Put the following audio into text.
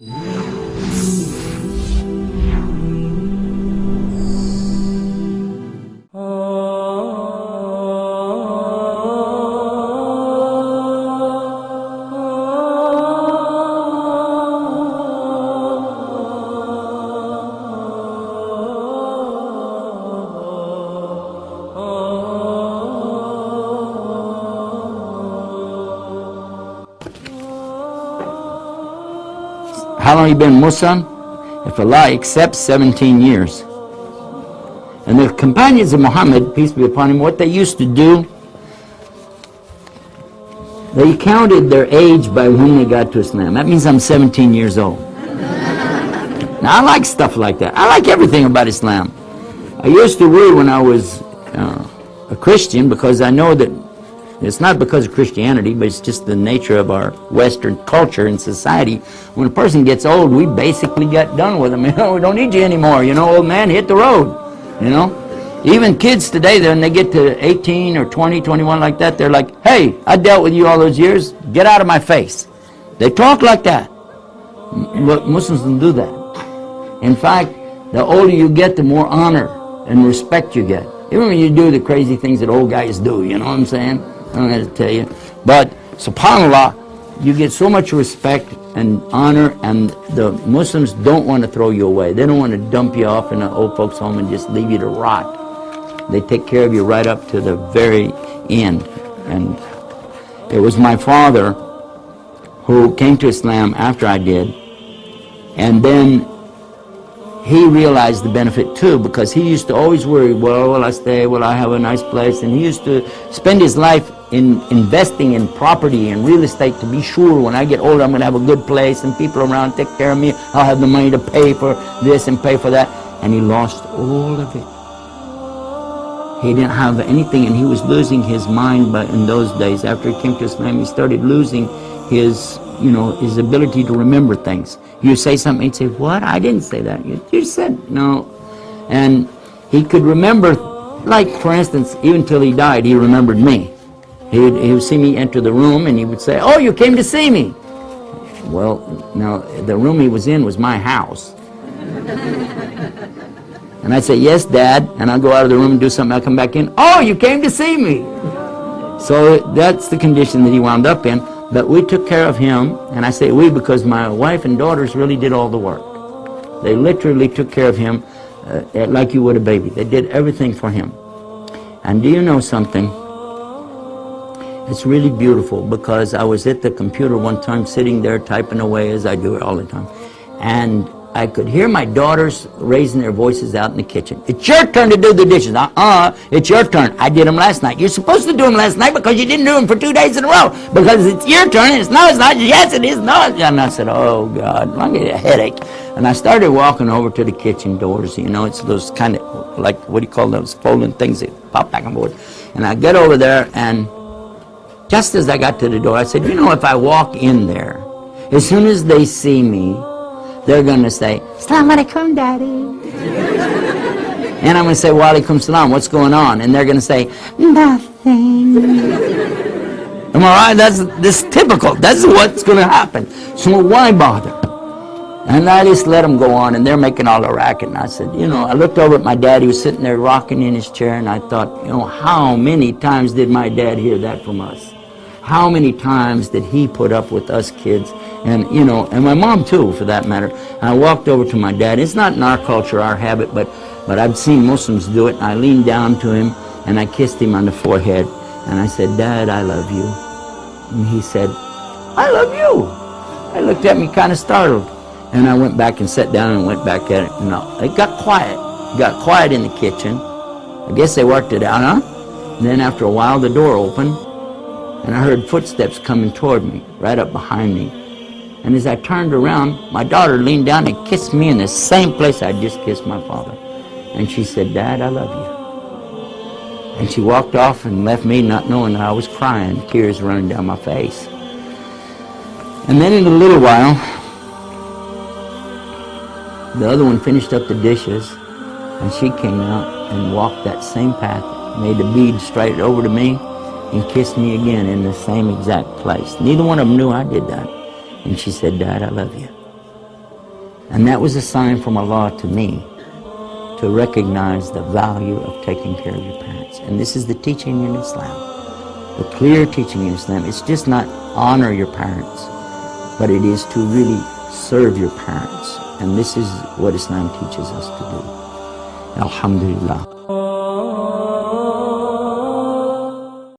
How long have you been Muslim? If Allah accepts, 17 years. And the companions of Muhammad, peace be upon him, what they used to do, they counted their age by when they got to Islam. That means I'm 17 years old. Now I like stuff like that. I like everything about Islam. I used to worry when I was a Christian, because I know that it's not because of Christianity, but it's just the nature of our Western culture and society. When a person gets old, we basically got done with them. You know, we don't need you anymore. You know, old man, hit the road. You know, even kids today, when they get to 18 or 20, 21 like that, they're like, hey, I dealt with you all those years. Get out of my face. They talk like that. But Muslims don't do that. In fact, the older you get, the more honor and respect you get. Even when you do the crazy things that old guys do, you know what I'm saying? I don't have to tell you. But, subhanAllah, you get so much respect and honor, and the Muslims don't want to throw you away. They don't want to dump you off in an old folks' home and just leave you to rot. They take care of you right up to the very end. And it was my father who came to Islam after I did, and then he realized the benefit too, because he used to always worry, well, will I stay, will I have a nice place? And he used to spend his life in investing in property and real estate to be sure when I get older I'm going to have a good place and people around take care of me, I'll have the money to pay for this and pay for that. And he lost all of it. He didn't have anything, and he was losing his mind. But in those days, after he came to Islam, he started losing his, you know, his ability to remember things. You say something, he'd say, what? I didn't say that. You said, no. And he could remember, like, for instance, even till he died, he remembered me. He would see me enter the room, and he would say, oh, you came to see me. Well, now, the room he was in was my house. And I'd say, yes, Dad. And I'd go out of the room and do something. I'd come back in, oh, you came to see me. So that's the condition that he wound up in. But we took care of him, and I say we because my wife and daughters really did all the work. They literally took care of him like you would a baby. They did everything for him. And do you know something? It's really beautiful, because I was at the computer one time sitting there typing away, as I do it all the time, and I could hear my daughters raising their voices out in the kitchen. It's your turn to do the dishes. It's your turn. I did them last night. You're supposed to do them last night because you didn't do them for 2 days in a row. Because it's your turn, and it's not. Yes, it is not. And I said, oh, God, I'm getting a headache. And I started walking over to the kitchen doors. You know, it's those kind of, like, what do you call those folding things that pop back and forth. And I get over there, and just as I got to the door, I said, you know, if I walk in there, as soon as they see me, they're going to say, Assalamu alaikum, Daddy. And I'm going to say, wa alaikum salam, what's going on? And they're going to say, nothing. Am I right? That's typical. That's what's going to happen. So why bother? And I just let them go on, and they're making all the racket. And I said, you know, I looked over at my dad. He was sitting there rocking in his chair, and I thought, you know, how many times did my dad hear that from us? How many times did he put up with us kids? And, you know, and my mom too, for that matter. And I walked over to my dad. It's not in our culture, our habit, but I've seen Muslims do it. And I leaned down to him, and I kissed him on the forehead. And I said, Dad, I love you. And he said, I love you. I looked at me kind of startled. And I went back and sat down and went back at it. And it got quiet. It got quiet in the kitchen. I guess they worked it out, huh? And then after a while, the door opened, and I heard footsteps coming toward me, right up behind me. And as I turned around, my daughter leaned down and kissed me in the same place I just kissed my father. And she said, Dad, I love you. And she walked off and left me not knowing that I was crying, tears running down my face. And then in a little while, the other one finished up the dishes, and she came out and walked that same path, made a bead straight over to me, and kissed me again in the same exact place. Neither one of them knew I did that. And she said, Dad, I love you. And that was a sign from Allah to me to recognize the value of taking care of your parents. And this is the teaching in Islam, the clear teaching in Islam. It's just not honor your parents, but it is to really serve your parents. And this is what Islam teaches us to do. Alhamdulillah.